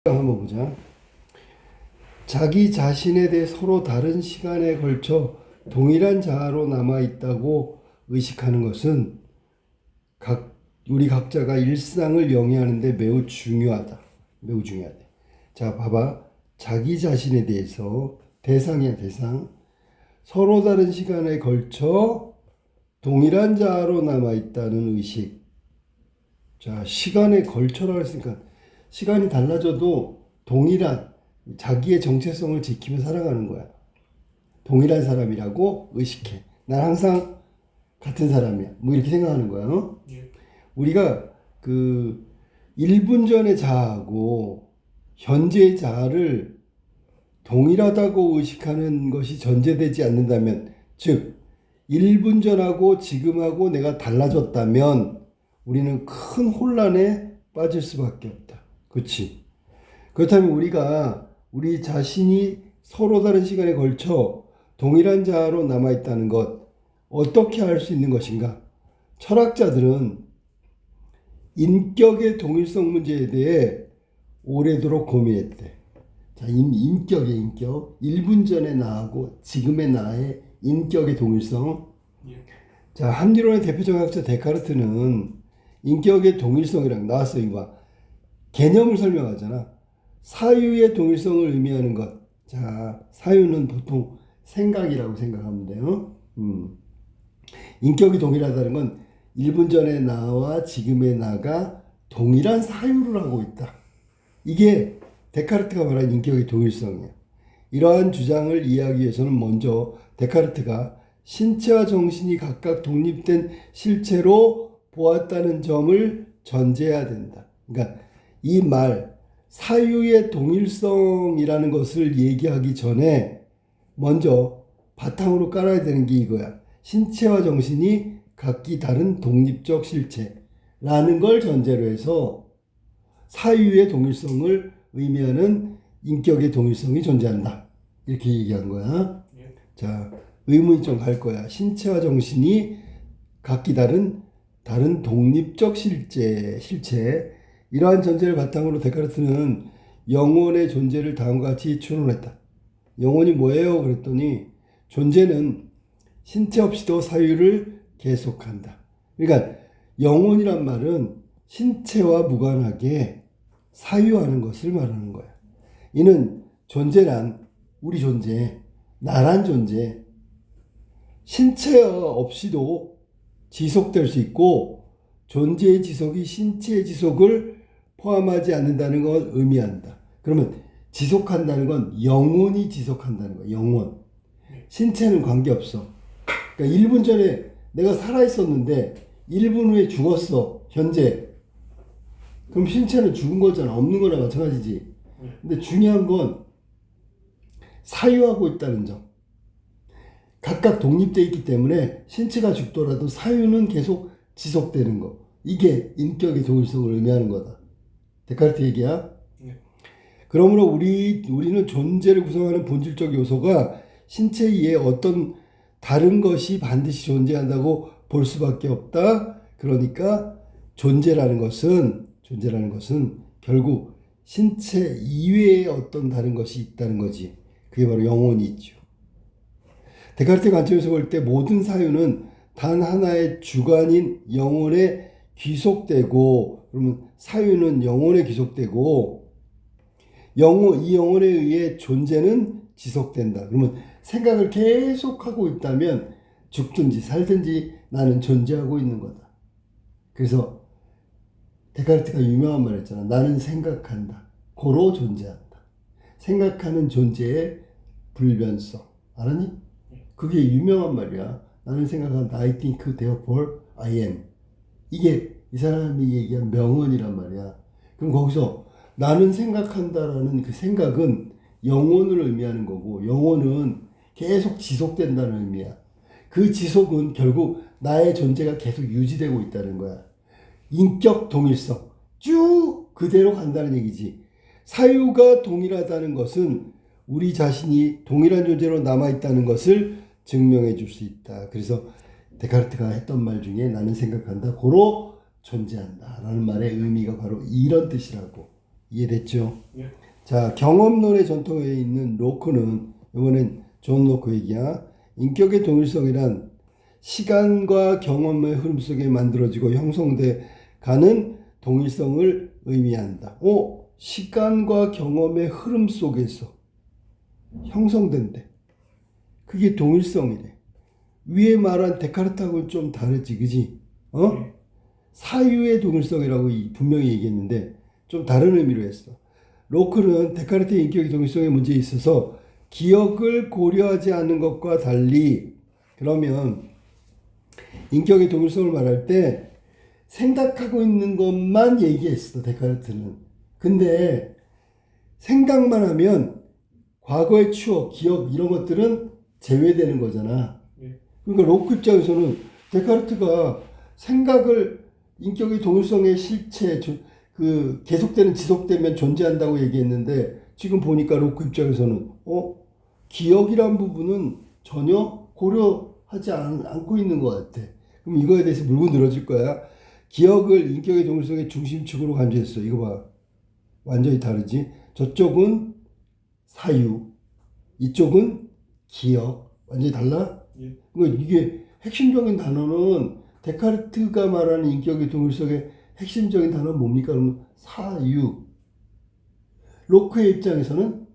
한번 보자. 자기 자신에 대해 서로 다른 시간에 걸쳐 동일한 자아로 남아있다고 의식하는 것은 우리 각자가 일상을 영위하는데 매우 중요하다. 매우 중요하다. 자, 봐봐. 자기 자신에 대해서 대상이야, 대상. 서로 다른 시간에 걸쳐 동일한 자아로 남아있다는 의식. 자, 시간에 걸쳐라고 했으니까 시간이 달라져도 동일한 자기의 정체성을 지키며 살아가는 거야. 동일한 사람이라고 의식해. 난 항상 같은 사람이야. 뭐 이렇게 생각하는 거야. 어? 예. 우리가 그 1분 전의 자아하고 현재의 자아를 동일하다고 의식하는 것이 전제되지 않는다면, 즉 1분 전하고 지금하고 내가 달라졌다면 우리는 큰 혼란에 빠질 수밖에 없다. 그렇지? 그렇다면 우리 자신이 서로 다른 시간에 걸쳐 동일한 자아로 남아있다는 것, 어떻게 알 수 있는 것인가? 철학자들은 인격의 동일성 문제에 대해 오래도록 고민했대. 자, 인격의 인격. 1분 전의 나하고 지금의 나의 인격의 동일성. 자, 합리론의 대표적 학자 데카르트는 인격의 동일성이랑 나왔어요. 이거 개념을 설명하잖아. 사유의 동일성을 의미하는 것. 자, 사유는 보통 생각이라고 생각하면 돼요. 인격이 동일하다는 건 1분 전의 나와 지금의 나가 동일한 사유를 하고 있다. 이게 데카르트가 말한 인격의 동일성이에요. 이러한 주장을 이해하기 위해서는 먼저 데카르트가 신체와 정신이 각각 독립된 실체로 보았다는 점을 전제해야 된다. 그러니까 이 말, 사유의 동일성이라는 것을 얘기하기 전에 먼저 바탕으로 깔아야 되는 게 이거야. 신체와 정신이 각기 다른 독립적 실체라는 걸 전제로 해서 사유의 동일성을 의미하는 인격의 동일성이 존재한다. 이렇게 얘기한 거야. 자, 의문이 좀 갈 거야. 신체와 정신이 각기 다른 독립적 실체. 이러한 전제를 바탕으로 데카르트는 영혼의 존재를 다음과 같이 추론했다. 영혼이 뭐예요? 그랬더니 존재는 신체 없이도 사유를 계속한다. 그러니까 영혼이란 말은 신체와 무관하게 사유하는 것을 말하는 거야. 이는 존재란 우리 존재, 나란 존재, 신체 없이도 지속될 수 있고 존재의 지속이 신체의 지속을 포함하지 않는다는 걸 의미한다. 그러면 지속한다는 건 영혼이 지속한다는 거야. 영혼. 신체는 관계없어. 그러니까 1분 전에 내가 살아있었는데 1분 후에 죽었어. 현재. 그럼 신체는 죽은 거잖아. 없는 거나 마찬가지지. 근데 중요한 건 사유하고 있다는 점. 각각 독립되어 있기 때문에 신체가 죽더라도 사유는 계속 지속되는 거. 이게 인격의 동일성을 의미하는 거다. 데카르트 얘기야. 그러므로 우리는 존재를 구성하는 본질적 요소가 신체 이외에 어떤 다른 것이 반드시 존재한다고 볼 수밖에 없다. 그러니까 존재라는 것은 결국 신체 이외에 어떤 다른 것이 있다는 거지. 그게 바로 영혼이 있죠. 데카르트의 관점에서 볼 때 모든 사유는 단 하나의 주관인 영혼에 귀속되고, 그러면 사유는 영혼에 귀속되고, 이 영혼에 의해 존재는 지속된다. 그러면 생각을 계속하고 있다면 죽든지 살든지 나는 존재하고 있는 거다. 그래서 데카르트가 유명한 말 했잖아. 나는 생각한다. 고로 존재한다. 생각하는 존재의 불변성. 알았니? 그게 유명한 말이야. 나는 생각한다. I think, therefore, I am. 이게 이 사람이 얘기한 명언이란 말이야. 그럼 거기서 나는 생각한다라는 그 생각은 영혼을 의미하는 거고, 영혼은 계속 지속된다는 의미야. 그 지속은 결국 나의 존재가 계속 유지되고 있다는 거야. 인격 동일성. 쭉 그대로 간다는 얘기지. 사유가 동일하다는 것은 우리 자신이 동일한 존재로 남아있다는 것을 증명해 줄 수 있다. 그래서 데카르트가 했던 말 중에 나는 생각한다. 고로 존재한다. 라는 말의 의미가 바로 이런 뜻이라고 이해됐죠? 예. 자, 경험론의 전통에 있는 로크는, 이번엔 존 로크 얘기야. 인격의 동일성이란 시간과 경험의 흐름 속에 만들어지고 형성돼 가는 동일성을 의미한다. 시간과 경험의 흐름 속에서 형성된대. 그게 동일성이래. 위에 말한 데카르트하고는 좀 다르지, 그지? 예. 사유의 동일성이라고 분명히 얘기했는데 좀 다른 의미로 했어. 로크는 데카르트의 인격의 동일성의 문제에 있어서 기억을 고려하지 않는 것과 달리, 그러면 인격의 동일성을 말할 때 생각하고 있는 것만 얘기했어, 데카르트는. 근데 생각만 하면 과거의 추억, 기억 이런 것들은 제외되는 거잖아. 예. 그러니까 로크 입장에서는 데카르트가 생각을 인격의 동일성의 실체, 그 계속되는 지속되면 존재한다고 얘기했는데, 지금 보니까 로크 입장에서는 기억이란 부분은 전혀 고려하지 않고 있는 것 같아. 그럼 이거에 대해서 물고 늘어질 거야. 기억을 인격의 동일성의 중심축으로 간주했어. 이거 봐. 완전히 다르지. 저쪽은 사유, 이쪽은 기억. 완전히 달라? 예. 그러니까 이게 핵심적인 단어는, 데카르트가 말하는 인격의 동일성의 핵심적인 단어는 뭡니까? 그러면 사유. 로크의 입장에서는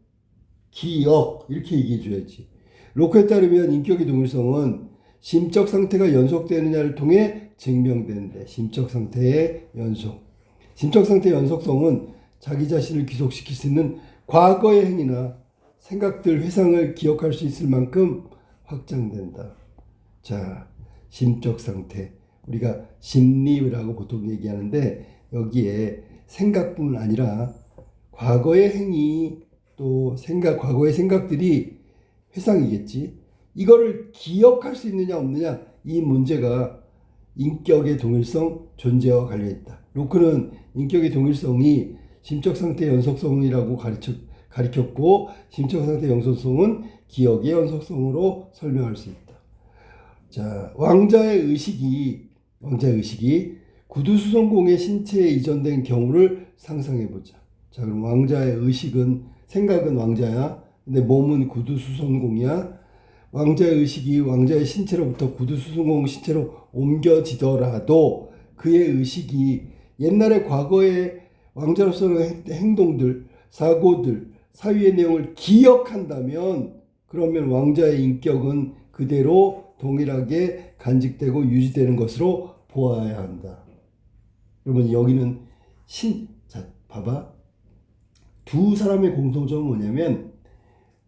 기억. 이렇게 얘기해 줘야지. 로크에 따르면 인격의 동일성은 심적 상태가 연속되느냐를 통해 증명되는데, 심적 상태의 연속. 심적 상태의 연속성은 자기 자신을 귀속시킬 수 있는 과거의 행위나 생각들, 회상을 기억할 수 있을 만큼 확장된다. 자, 심적 상태. 우리가 심리라고 보통 얘기하는데, 여기에 생각뿐 아니라 과거의 행위, 또 과거의 생각들이 회상이겠지. 이거를 기억할 수 있느냐 없느냐, 이 문제가 인격의 동일성 존재와 관련있다. 로크는 인격의 동일성이 심적 상태의 연속성이라고 가리켰고, 심적 상태의 연속성은 기억의 연속성으로 설명할 수 있다. 자, 왕자의 의식이 구두수성공의 신체에 이전된 경우를 상상해보자. 자, 그럼 왕자의 의식은, 생각은 왕자야. 근데 몸은 구두수성공이야. 왕자의 의식이 왕자의 신체로부터 구두수성공 신체로 옮겨지더라도 그의 의식이 옛날에 과거의 왕자로서의 행동들, 사고들, 사유의 내용을 기억한다면, 그러면 왕자의 인격은 그대로 동일하게 간직되고 유지되는 것으로 보아야 한다. 여러분, 여기는 자, 봐봐. 두 사람의 공통점은 뭐냐면,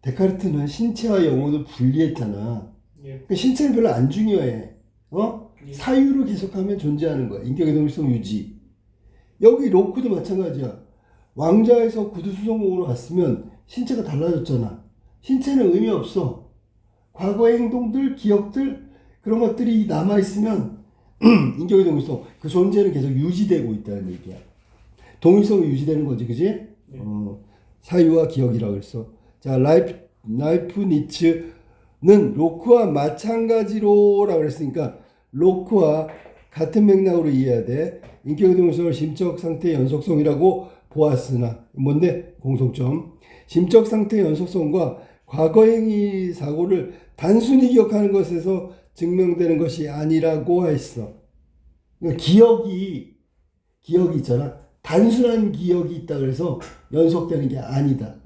데카르트는 신체와 영혼을 분리했잖아. 예. 그러니까 신체는 별로 안 중요해. 예. 사유로 계속하면 존재하는 거야. 인격의 동일성 유지. 여기 로크도 마찬가지야. 왕자에서 구두수성공으로 갔으면 신체가 달라졌잖아. 신체는 의미 없어. 과거의 행동들, 기억들, 그런 것들이 남아있으면 인격의 동일성, 그 존재는 계속 유지되고 있다는 얘기야. 동일성이 유지되는 거지, 그지? 네. 사유와 기억이라고 그랬어. 자, 라이프니츠는 로크와 마찬가지로라고 그랬으니까 로크와 같은 맥락으로 이해해야 돼. 인격의 동일성을 심적 상태의 연속성이라고 보았으나, 뭔데? 공통점. 심적 상태의 연속성과 과거 행위 사고를 단순히 기억하는 것에서 증명되는 것이 아니라고 했어. 그러니까 기억이 있잖아. 단순한 기억이 있다 그래서 연속되는 게 아니다.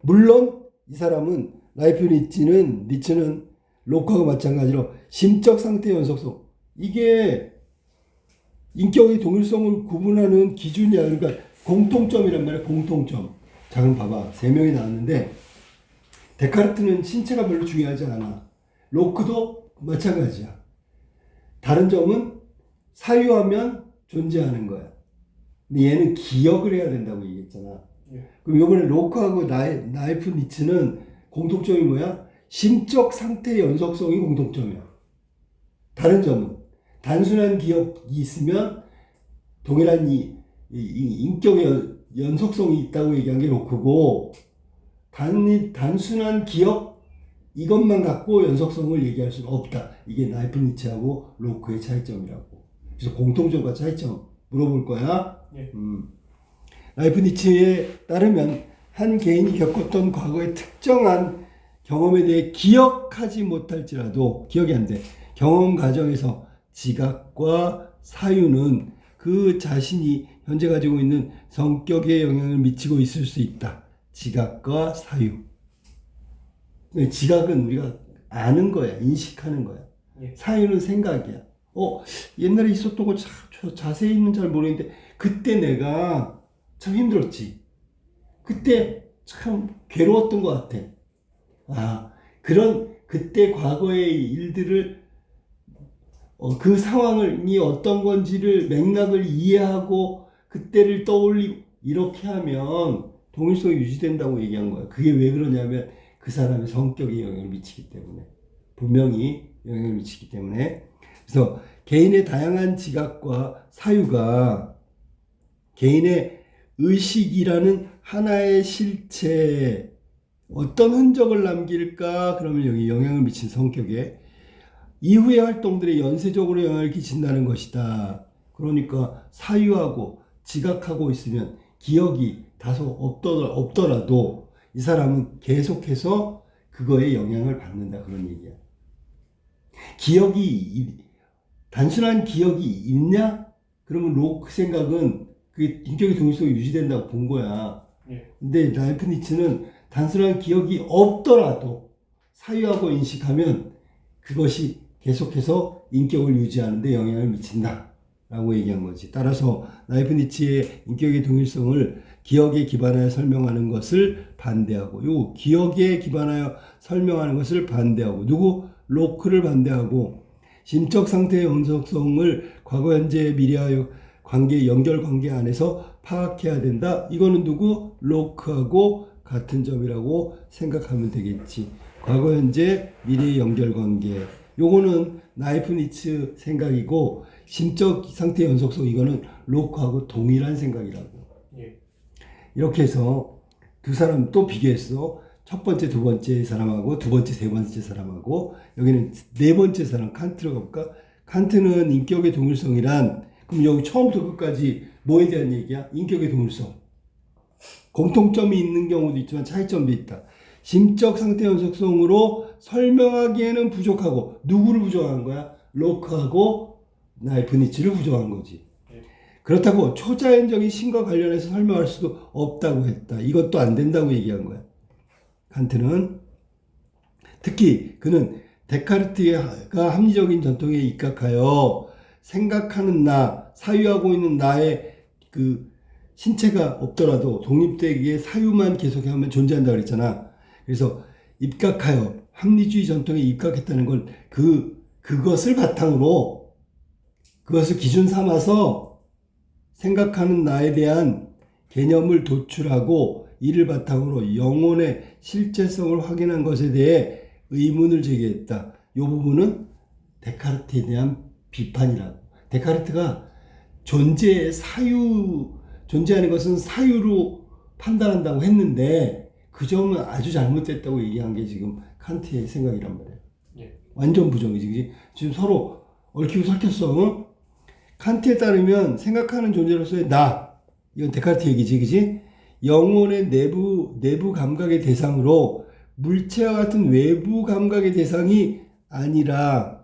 물론 이 사람은 니츠는 로크하고 마찬가지로 심적 상태의 연속성, 이게 인격의 동일성을 구분하는 기준이야. 그러니까 공통점이란 말이야. 공통점. 자, 그럼 봐봐. 3명이 나왔는데 데카르트는 신체가 별로 중요하지 않아. 로크도 마찬가지야. 다른 점은 사유하면 존재하는 거야. 근데 얘는 기억을 해야 된다고 얘기했잖아. 그럼 이번에 로크하고 라이프니츠는 공통점이 뭐야? 심적 상태의 연속성이 공통점이야. 다른 점은 단순한 기억이 있으면 동일한 인격의 연속성이 있다고 얘기한 게 로크고, 단순한 기억 이것만 갖고 연속성을 얘기할 수는 없다. 이게 라이프니츠하고 로크의 차이점이라고. 그래서 공통점과 차이점 물어볼 거야. 예. 라이프니츠에 따르면 한 개인이 겪었던 과거의 특정한 경험에 대해 기억하지 못할지라도 기억이 안 돼. 경험 과정에서 지각과 사유는 그 자신이 현재 가지고 있는 성격에 영향을 미치고 있을 수 있다. 지각과 사유. 지각은 우리가 아는 거야. 인식하는 거야. 사유는 생각이야. 옛날에 있었던 거 자세히는 잘 모르겠는데 그때 내가 참 힘들었지. 그때 참 괴로웠던 것 같아. 그런 그때 과거의 일들을 그 상황이 어떤 건지를 맥락을 이해하고 그때를 떠올리고 이렇게 하면 동일성이 유지된다고 얘기한 거야. 그게 왜 그러냐면 그 사람의 성격에 영향을 미치기 때문에 분명히 영향을 미치기 때문에 그래서 개인의 다양한 지각과 사유가 개인의 의식이라는 하나의 실체에 어떤 흔적을 남길까? 그러면 여기 영향을 미친 성격에 이후의 활동들에 연쇄적으로 영향을 끼친다는 것이다. 그러니까 사유하고 지각하고 있으면 기억이 다소 없더라도 이 사람은 계속해서 그거에 영향을 받는다. 그런 얘기야. 단순한 기억이 있냐? 그러면 그 생각은 그 인격의 동일성이 유지된다고 본 거야. 근데 라이프니츠는 단순한 기억이 없더라도 사유하고 인식하면 그것이 계속해서 인격을 유지하는 데 영향을 미친다 라고 얘기한 거지. 따라서 라이프니츠의 인격의 동일성을 기억에 기반하여 설명하는 것을 반대하고 요 기억에 기반하여 설명하는 것을 반대하고 누구? 로크를 반대하고 심적 상태의 연속성을 과거, 현재, 미래와의 연결관계 안에서 파악해야 된다. 이거는 누구? 로크하고 같은 점이라고 생각하면 되겠지. 과거, 현재, 미래의 연결관계. 요거는 라이프니츠 생각이고 심적 상태의 연속성 이거는 로크하고 동일한 생각이라고. 이렇게 해서 두 사람 또 비교했어. 첫 번째, 두 번째 사람하고 두 번째, 세 번째 사람하고 여기는 네 번째 사람 칸트로 가볼까? 칸트는 인격의 동일성이란 그럼 여기 처음부터 끝까지 뭐에 대한 얘기야? 인격의 동일성. 공통점이 있는 경우도 있지만 차이점도 있다. 심적 상태 연속성으로 설명하기에는 부족하고 누구를 부족한 거야? 로크하고 라이프니츠를 부족한 거지. 그렇다고 초자연적인 신과 관련해서 설명할 수도 없다고 했다. 이것도 안 된다고 얘기한 거야. 칸트는 특히 그는 데카르트가 합리적인 전통에 입각하여 생각하는 나, 사유하고 있는 나의 그 신체가 없더라도 독립되기에 사유만 계속하면 존재한다고 그랬잖아. 그래서 입각하여 합리주의 전통에 입각했다는 건 그것을 바탕으로 그것을 기준 삼아서 생각하는 나에 대한 개념을 도출하고 이를 바탕으로 영혼의 실체성을 확인한 것에 대해 의문을 제기했다. 이 부분은 데카르트에 대한 비판이라고. 데카르트가 존재하는 것은 사유로 판단한다고 했는데 그 점은 아주 잘못됐다고 얘기한 게 지금 칸트의 생각이란 말이에요. 완전 부정이지. 그치? 지금 서로 얽히고 설켰어. 칸트에 따르면 생각하는 존재로서의 나, 이건 데카르트 얘기지, 그치? 영혼의 내부 감각의 대상으로 물체와 같은 외부 감각의 대상이 아니라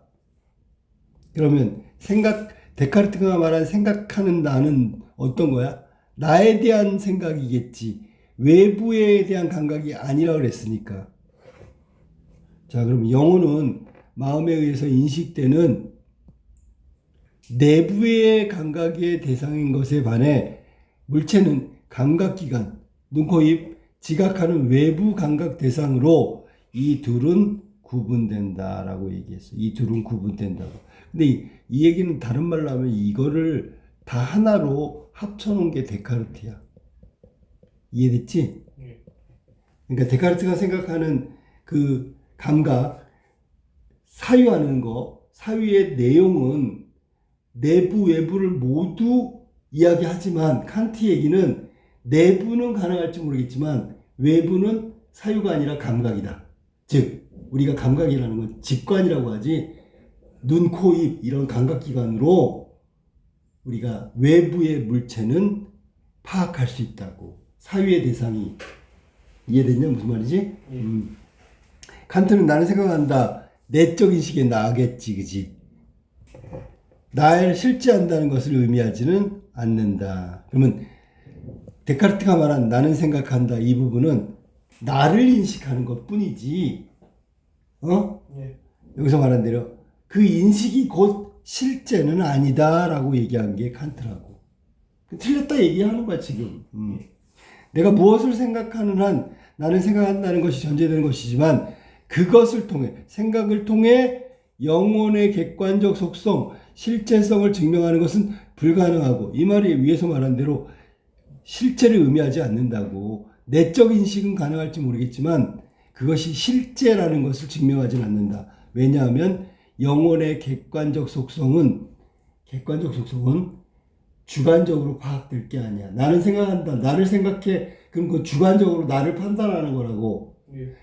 그러면 데카르트가 말한 생각하는 나는 어떤 거야? 나에 대한 생각이겠지. 외부에 대한 감각이 아니라 그랬으니까. 자, 그럼 영혼은 마음에 의해서 인식되는 내부의 감각의 대상인 것에 반해 물체는 감각기관, 눈, 코, 입, 지각하는 외부 감각 대상으로 이 둘은 구분된다라고 얘기했어. 이 둘은 구분된다고. 근데 이 얘기는 다른 말로 하면 이거를 다 하나로 합쳐놓은 게 데카르트야. 이해됐지? 그러니까 데카르트가 생각하는 그 감각, 사유하는 거, 사유의 내용은 내부, 외부를 모두 이야기하지만 칸트 얘기는 내부는 가능할지 모르겠지만 외부는 사유가 아니라 감각이다. 즉 우리가 감각이라는 건 직관이라고 하지 눈, 코, 입 이런 감각기관으로 우리가 외부의 물체는 파악할 수 있다고. 사유의 대상이. 이해됐냐? 무슨 말이지? 칸트는 나는 생각한다. 내적 인식에 나겠지, 그지? 나를 실제한다는 것을 의미하지는 않는다. 그러면 데카르트가 말한 나는 생각한다 이 부분은 나를 인식하는 것 뿐이지, 여기서 말한 대로 그 인식이 곧 실제는 아니다라고 얘기한 게 칸트라고. 틀렸다 얘기하는 거야 지금. 내가 무엇을 생각하는 한 나는 생각한다는 것이 전제되는 것이지만 그것을 통해 생각을 통해 영혼의 객관적 속성, 실제성을 증명하는 것은 불가능하고, 이 말이 위에서 말한 대로 실제를 의미하지 않는다고. 내적 인식은 가능할지 모르겠지만 그것이 실제라는 것을 증명하지는 않는다. 왜냐하면 영혼의 객관적 속성은 주관적으로 파악될 게 아니야. 나는 생각한다. 나를 생각해. 그럼 그 주관적으로 나를 판단하는 거라고.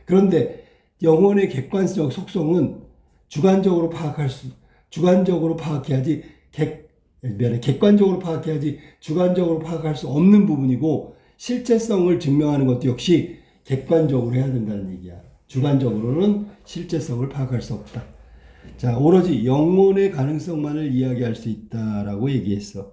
그런데 영혼의 객관적 속성은 주관적으로 파악해야지, 객관적으로 파악해야지 주관적으로 파악할 수 없는 부분이고, 실제성을 증명하는 것도 역시 객관적으로 해야 된다는 얘기야. 주관적으로는 실제성을 파악할 수 없다. 자, 오로지 영혼의 가능성만을 이야기할 수 있다라고 얘기했어.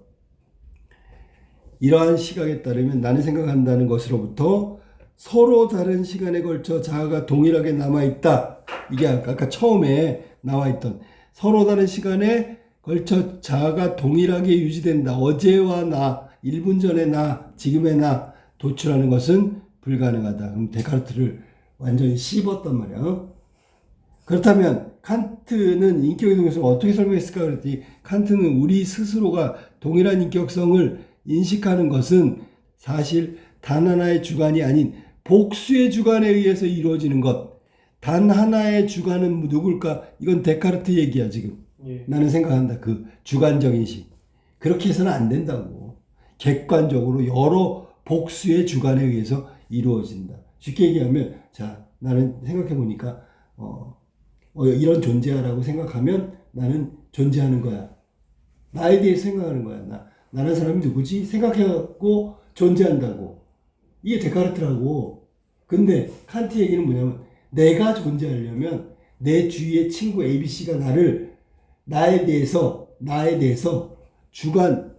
이러한 시각에 따르면 나는 생각한다는 것으로부터 서로 다른 시간에 걸쳐 자아가 동일하게 남아있다. 이게 아까 처음에 나와있던 서로 다른 시간에 걸쳐 자아가 동일하게 유지된다. 어제와 나, 1분 전의 나, 지금의 나 도출하는 것은 불가능하다. 그럼 데카르트를 완전히 씹었단 말이야. 그렇다면 칸트는 인격의 동일성을 어떻게 설명했을까 그랬더니, 칸트는 우리 스스로가 동일한 인격성을 인식하는 것은 사실 단 하나의 주관이 아닌 복수의 주관에 의해서 이루어지는 것. 단 하나의 주관은 누굴까? 이건 데카르트 얘기야 지금. 나는 생각한다. 그 주관적 인식. 그렇게 해서는 안 된다고. 객관적으로 여러 복수의 주관에 의해서 이루어진다. 쉽게 얘기하면, 자, 나는 생각해보니까 이런 존재야라고 생각하면 나는 존재하는 거야. 나에 대해 생각하는 거야. 나라는 사람이 누구지? 생각해갖고 존재한다고. 이게 데카르트라고. 근데 칸트 얘기는 뭐냐면, 내가 존재하려면 내 주위의 친구 ABC가 나에 대해서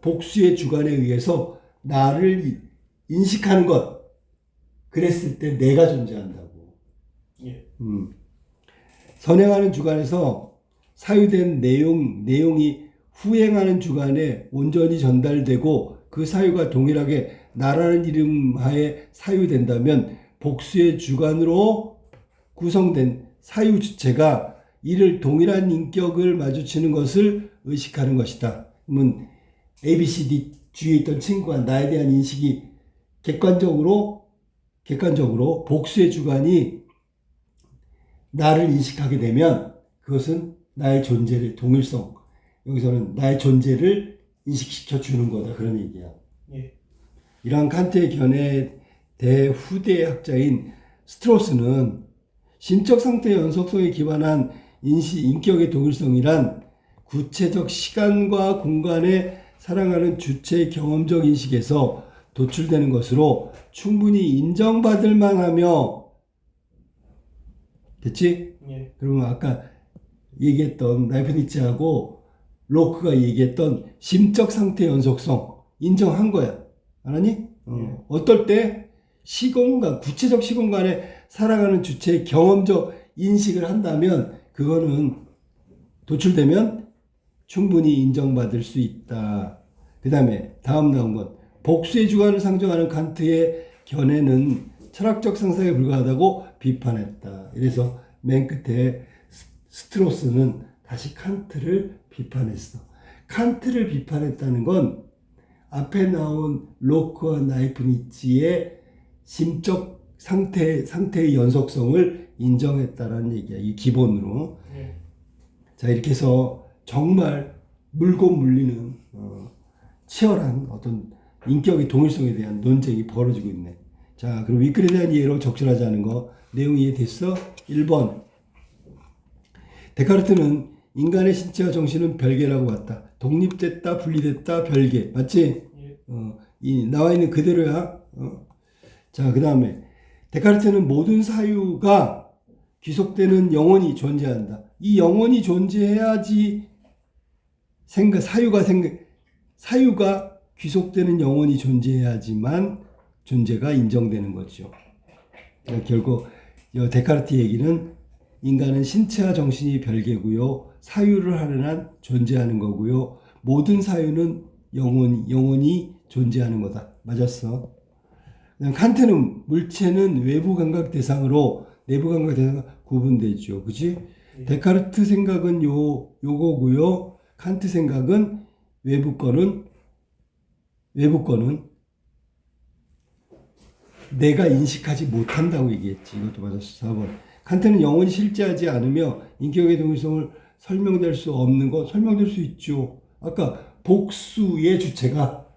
복수의 주관에 의해서 나를 인식하는 것. 그랬을 때 내가 존재한다고. 선행하는 주관에서 사유된 내용이 후행하는 주관에 온전히 전달되고 그 사유가 동일하게 나라는 이름 하에 사유된다면 복수의 주관으로 구성된 사유 주체가 이를 동일한 인격을 마주치는 것을 의식하는 것이다. 그러면 ABCD 주위에 있던 친구와 나에 대한 인식이 객관적으로 복수의 주관이 나를 인식하게 되면 그것은 나의 존재를, 동일성, 여기서는 나의 존재를 인식시켜 주는 거다. 그런 얘기야. 이러한 칸트의 견해에 대해 후대 학자인 스트로스는 심적 상태의 연속성에 기반한 인격의 동일성이란 구체적 시간과 공간에 살아가는 주체의 경험적 인식에서 도출되는 것으로 충분히 인정받을 만하며, 됐지? 그러면 아까 얘기했던 라이프니츠하고 로크가 얘기했던 심적 상태 연속성 인정한 거야. 알았니? 어떨 때 구체적 시공간에 살아가는 주체의 경험적 인식을 한다면 그거는 도출되면 충분히 인정받을 수 있다. 그 다음에 다음 나온 건 복수의 주관을 상정하는 칸트의 견해는 철학적 상상에 불과하다고 비판했다. 이래서 맨 끝에 스트로스는 다시 칸트를 비판했어. 칸트를 비판했다는 건 앞에 나온 로크와 나이프니치의 심적 상태의 연속성을 인정했다라는 얘기야. 이 기본으로. 자, 이렇게 해서 정말 물고 물리는 치열한 어떤 인격의 동일성에 대한 논쟁이 벌어지고 있네. 자, 그럼 윗글에 대한 이해로 적절하지 않은 거 내용 이해됐어? 1번. 데카르트는 인간의 신체와 정신은 별개라고 봤다. 독립됐다, 분리됐다, 별개. 맞지? 나와 있는 그대로야. 자, 그 다음에 데카르트는 모든 사유가 귀속되는 영혼이 존재한다. 이 영혼이 존재해야지 사유가 귀속되는 영혼이 존재해야지만 존재가 인정되는 거죠. 결국 데카르트 얘기는 인간은 신체와 정신이 별개고요. 사유를 하는 한 존재하는 거고요. 모든 사유는 영혼이 존재하는 거다. 맞았어. 칸트는 물체는 외부 감각 대상으로 내부 감각 대상과 구분되죠. 그치? 데카르트 생각은 요거고요. 칸트 생각은 외부 거는 내가 인식하지 못한다고 얘기했지. 이것도 맞았어. 4번. 칸트는 영혼이 실제하지 않으며 인격의 동일성을 설명될 수 없는 거 설명될 수 있죠. 아까 복수의 주체가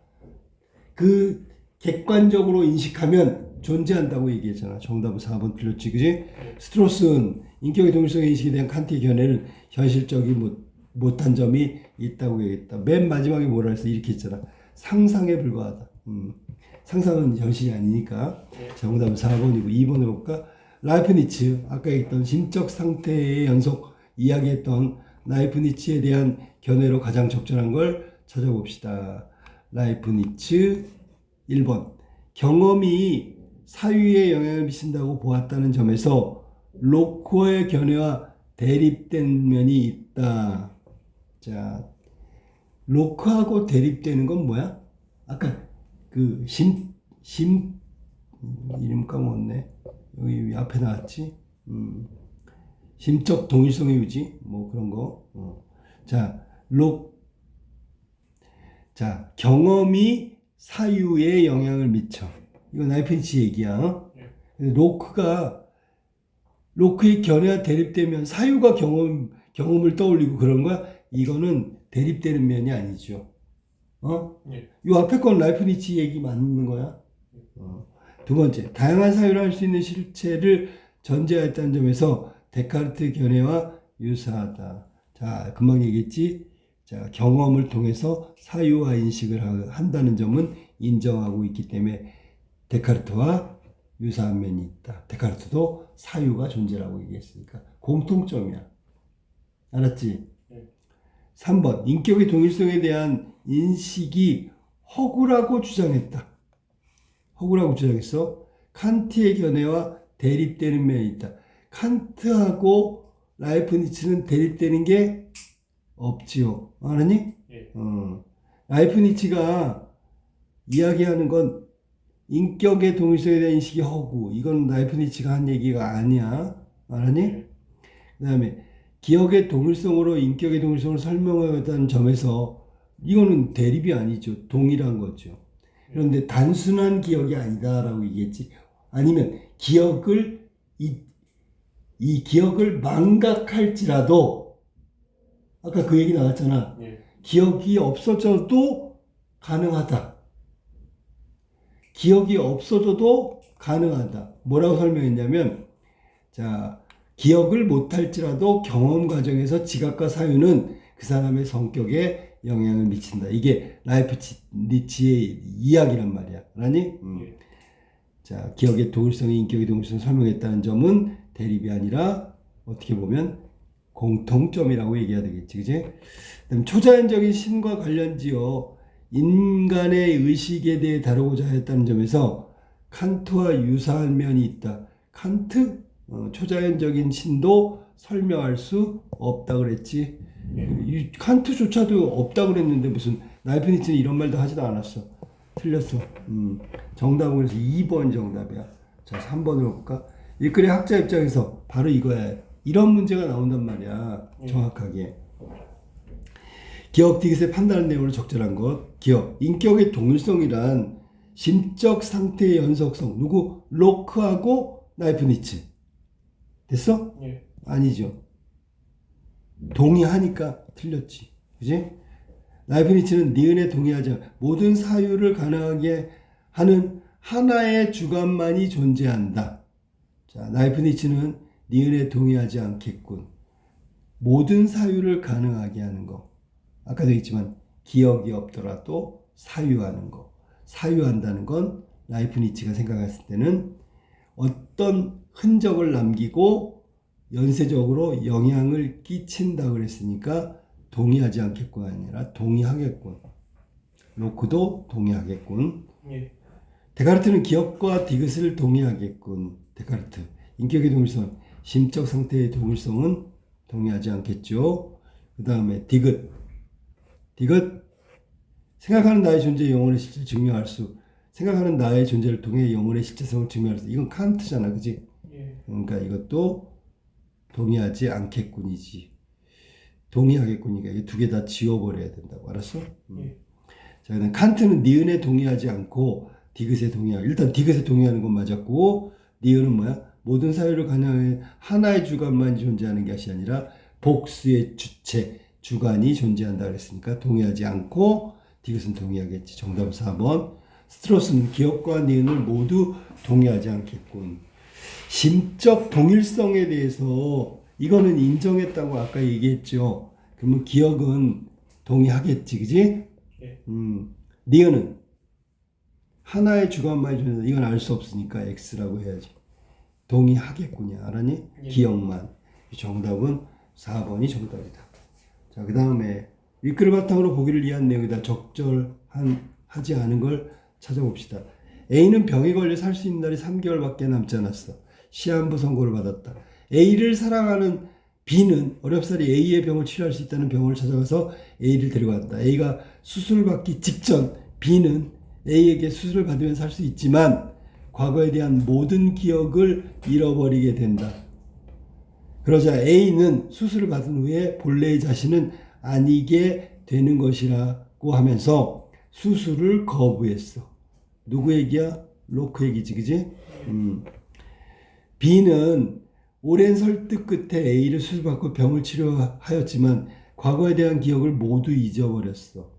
그 객관적으로 인식하면 존재한다고 얘기했잖아. 정답은 4번 틀렸지. 그지? 스트로스는 인격의 동일성의 인식에 대한 칸트의 견해는 현실적이 못한 점이 있다고 얘기했다. 맨 마지막에 뭐라 했어? 이렇게 했잖아. 상상에 불과하다. 상상은 현실이 아니니까. 정답은 4번이고 2번을 볼까? 라이프니츠, 아까 얘기했던 심적 상태의 연속 이야기했던 라이프니츠에 대한 견해로 가장 적절한 걸 찾아봅시다. 라이프니츠 1번. 경험이 사유에 영향을 미친다고 보았다는 점에서 로코의 견해와 대립된 면이 있다. 자, 로크하고 대립되는 건 뭐야? 아까 그 이름 까먹었네. 여기 앞에 나왔지. 심적 동일성의 유지, 뭐 그런 거. 자, 경험이 사유에 영향을 미쳐. 이거 라이프니츠 얘기야. 로크의 견해와 대립되면 사유가 경험을 떠올리고 그런 거야. 이거는 대립되는 면이 아니죠. 요 앞에 건 라이프니츠 얘기 맞는 거야. 두 번째, 다양한 사유를 할 수 있는 실체를 전제하였다는 점에서 데카르트 견해와 유사하다. 자, 금방 얘기했지. 자, 경험을 통해서 사유와 인식을 한다는 점은 인정하고 있기 때문에 데카르트와 유사한 면이 있다. 데카르트도 사유가 존재라고 얘기했으니까 공통점이야. 알았지? 3번, 인격의 동일성에 대한 인식이 허구라고 주장했다. 허구라고 주장했어. 칸트의 견해와 대립되는 면이 있다. 칸트하고 라이프니츠는 대립되는 게 없지요. 알았니? 라이프니츠가 이야기하는 건 인격의 동일성에 대한 인식이 허구. 이건 라이프니츠가 한 얘기가 아니야. 알았니? 그 다음에 기억의 동일성으로 인격의 동일성을 설명하겠다는 점에서 이거는 대립이 아니죠. 동일한 거죠. 그런데 단순한 기억이 아니다라고 얘기했지. 아니면 기억을 이 기억을 망각할지라도 아까 그 얘기 나왔잖아. 기억이 없어져도 가능하다. 기억이 없어져도 가능하다. 뭐라고 설명했냐면, 자, 기억을 못할지라도 경험 과정에서 지각과 사유는 그 사람의 성격에 영향을 미친다. 이게 라이프니츠의 이야기란 말이야. 알았니? 자, 기억의 동일성이 인격의 동일성을 설명했다는 점은 대립이 아니라 어떻게 보면 공통점이라고 얘기해야 되겠지. 그지? 그다음 초자연적인 신과 관련지어 인간의 의식에 대해 다루고자 했다는 점에서 칸트와 유사한 면이 있다. 칸트 초자연적인 신도 설명할 수 없다 그랬지. 이 칸트조차도 없다 그랬는데 무슨 라이프니츠는 이런 말도 하지도 않았어. 틀렸어. 정답은 그래서 2번 정답이야. 자, 3번으로 볼까? 일거리 학자 입장에서 바로 이거야. 이런 문제가 나온단 말이야. 정확하게. 기억 디귿의 판단하는 내용으로 적절한 것. 기억. 인격의 동일성이란 심적 상태의 연속성. 누구? 로크하고 라이프니츠. 됐어? 아니죠. 동의하니까 틀렸지. 그지? 라이프니츠는 니은에 동의하지 않아. 모든 사유를 가능하게 하는 하나의 주관만이 존재한다. 자, 라이프니츠는 니은에 동의하지 않겠군. 모든 사유를 가능하게 하는 거. 아까도 얘기했지만 기억이 없더라도 사유하는 거. 사유한다는 건 라이프니츠가 생각했을 때는 어떤 흔적을 남기고 연쇄적으로 영향을 끼친다 그랬으니까 동의하지 않겠군 아니라 동의하겠군. 로크도 동의하겠군. 예. 데카르트는 기억과 디귿을 동의하겠군. 데카르트. 인격의 동일성, 심적 상태의 동일성은 동의하지 않겠죠. 그 다음에 디귿. 생각하는 나의 존재의 영혼의 실체를 증명할 수. 생각하는 나의 존재를 통해 영혼의 실체성을 증명할 수. 이건 칸트잖아, 그지? 예. 그러니까 이것도 동의하지 않겠군이지. 동의하겠군이니까 이 두 개 다 지워버려야 된다고. 알았어? 예. 자, 그다음 칸트는 니은에 동의하지 않고 디귿에 동의하고. 일단 디귿에 동의하는 건 맞았고, 니은은 뭐야? 모든 사유를 관여해 하나의 주관만 존재하는 것이 아니라 복수의 주체, 주관이 존재한다 그랬으니까 동의하지 않고 디귿은 동의하겠지. 정답 4번. 스트로스는 기억과 니은을 모두 동의하지 않겠군. 심적 동일성에 대해서 이거는 인정했다고 아까 얘기했죠. 그러면 기억은 동의하겠지, 그지? 예. 니은은 하나의 주관만이 존재한다. 이건 알 수 없으니까 X라고 해야지. 동의하겠군요. 알았니? 예. 기억만. 정답은 4번이 정답이다. 자, 그 다음에 윗글을 바탕으로 보기를 이해한 내용이다. 적절하지 않은 걸 찾아봅시다. A는 병에 걸려 살 수 있는 날이 3개월밖에 남지 않았어. 시한부 선고를 받았다. A를 사랑하는 B는 어렵사리 A의 병을 치료할 수 있다는 병원을 찾아가서 A를 데려간다. A가 수술을 받기 직전 B는 A에게 수술을 받으면 살 수 있지만 과거에 대한 모든 기억을 잃어버리게 된다. 그러자 A는 수술을 받은 후에 본래의 자신은 아니게 되는 것이라고 하면서 수술을 거부했어. 누구 얘기야? 로크 얘기지, 그지? B는 오랜 설득 끝에 A를 수술받고 병을 치료하였지만 과거에 대한 기억을 모두 잊어버렸어.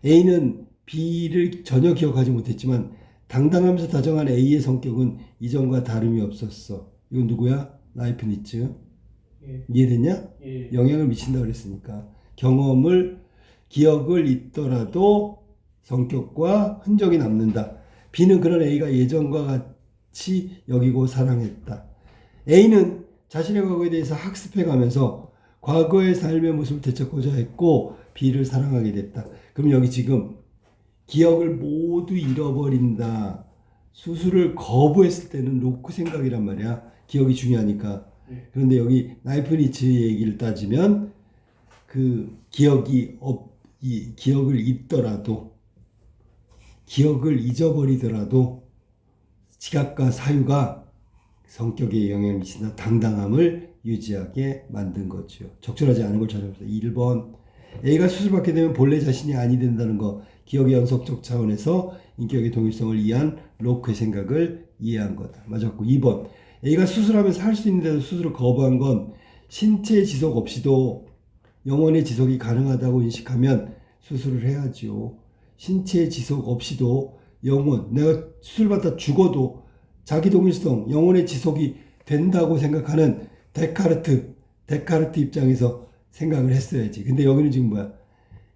A는 B를 전혀 기억하지 못했지만 당당하면서 다정한 A의 성격은 이전과 다름이 없었어. 이건 누구야? 라이프니츠. 예. 이해됐냐? 예. 영향을 미친다 그랬으니까. 기억을 잊더라도 성격과 흔적이 남는다. B는 그런 A가 예전과 같이 여기고 사랑했다. A는 자신의 과거에 대해서 학습해가면서 과거의 삶의 모습을 되찾고자 했고 B를 사랑하게 됐다. 그럼 여기 지금 기억을 모두 잃어버린다. 수술을 거부했을 때는 로크 생각이란 말이야. 기억이 중요하니까. 그런데 여기 라이프니츠의 얘기를 따지면 그 기억을 잊더라도 기억을 잊어버리더라도 지각과 사유가 성격에 영향을 미친다. 당당함을 유지하게 만든 거죠. 적절하지 않은 걸 찾아봅시다. 1번. A가 수술받게 되면 본래 자신이 아니 된다는 거. 기억의 연속적 차원에서 인격의 동일성을 이해한 로크의 생각을 이해한 거다. 맞았고. 2번. A가 수술하면서 할 수 있는데도 수술을 거부한 건 신체 지속 없이도 영혼의 지속이 가능하다고 인식하면 수술을 해야지요. 신체 지속 없이도 영혼, 내가 수술받다 죽어도 자기 동일성, 영혼의 지속이 된다고 생각하는 데카르트 입장에서 생각을 했어야지. 근데 여기는 지금 뭐야?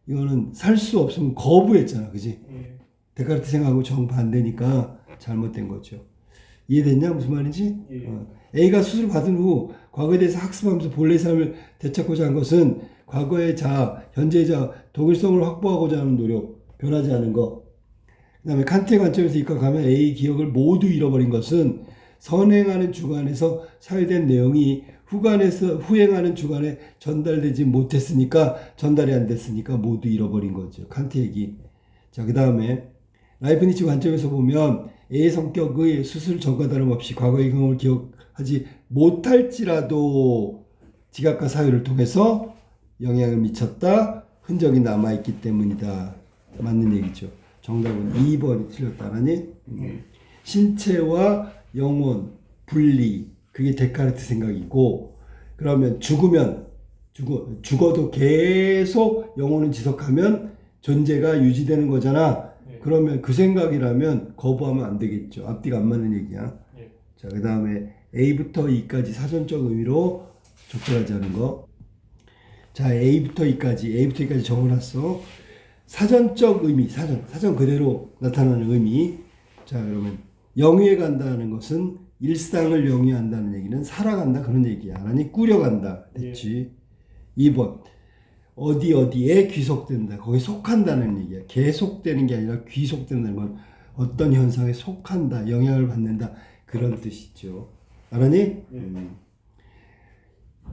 이거는 살 수 없으면 거부했잖아. 그지? 예. 데카르트 생각하고 정반대니까 잘못된 거죠. 이해됐냐? 무슨 말인지? 예. A가 수술 받은 후 과거에 대해서 학습하면서 본래의 삶을 되찾고자 한 것은 과거의 자, 현재의 자, 동일성을 확보하고자 하는 노력, 변하지 않은 것. 그 다음에 칸트의 관점에서 입각하면 A의 기억을 모두 잃어버린 것은 선행하는 주관에서 사유된 내용이 후행하는 주관에 전달되지 못했으니까, 전달이 안 됐으니까 모두 잃어버린 거죠. 칸트 얘기. 자, 그 다음에 라이프니츠 관점에서 보면 A의 성격의 수술 전과 다름없이 과거의 경험을 기억하지 못할지라도 지각과 사유를 통해서 영향을 미쳤다. 흔적이 남아있기 때문이다. 맞는 얘기죠. 정답은 2번이 틀렸다라니. 신체와 영혼 분리, 그게 데카르트 생각이고, 그러면 죽어도 계속 영혼은 지속하면 존재가 유지되는 거잖아. 그러면 그 생각이라면 거부하면 안 되겠죠. 앞뒤가 안 맞는 얘기야. 자, 그 다음에 A부터 E까지 사전적 의미로 적절하지 않은 거. 자, A부터 E까지 적어놨어. 사전적 의미, 사전 그대로 나타나는 의미. 자, 그러면 영위에 간다는 것은 일상을 영위한다는 얘기는 살아간다 그런 얘기야. 아니 꾸려간다 됐지. 2번 어디에 귀속된다. 거기 속한다는 얘기야. 계속되는 게 아니라 귀속된다는 건 어떤 현상에 속한다, 영향을 받는다 그런 뜻이죠. 알았니?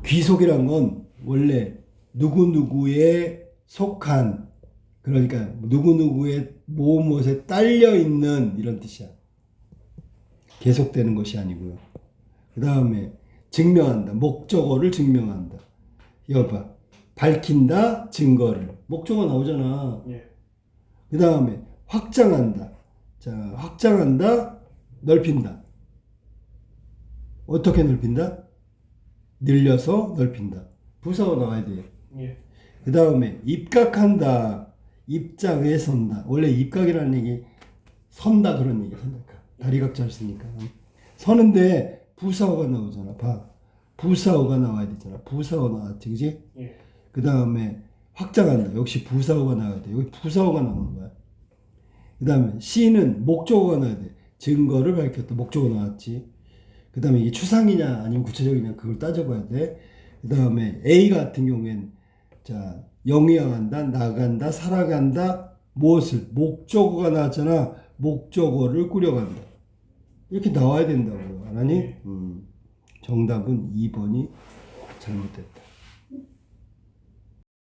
귀속이란 건 원래 누구누구에 속한, 그러니까 누구누구의 무엇에 딸려 있는 이런 뜻이야. 계속되는 것이 아니고요. 그 다음에 증명한다. 목적어를 증명한다. 이거 봐. 밝힌다. 증거를. 목적어 나오잖아. 그 다음에 확장한다. 자, 확장한다. 넓힌다. 어떻게 넓힌다? 늘려서 넓힌다. 부사가 나와야 돼요. 그 다음에 입각한다. 입장에 선다. 원래 입각이라는 얘기 선다 그런 얘기야. 선다. 다리각 잘 쓰니까. 서는데 부사어가 나오잖아. 봐. 부사어가 나와야 되잖아. 부사어 나왔지. 그지? 그 다음에 확장한다. 역시 부사어가 나와야 돼. 여기 부사어가 나오는 거야. 그 다음에 C는 목적어가 나와야 돼. 증거를 밝혔다. 목적어 나왔지. 그 다음에 이게 추상이냐 아니면 구체적이냐 그걸 따져봐야 돼. 그 다음에 A 같은 경우엔 자 영위한다, 나간다, 살아간다, 무엇을 목적어가 나왔잖아. 목적어를 꾸려간다. 이렇게 나와야 된다고. 알았니? 정답은 2번이 잘못됐다.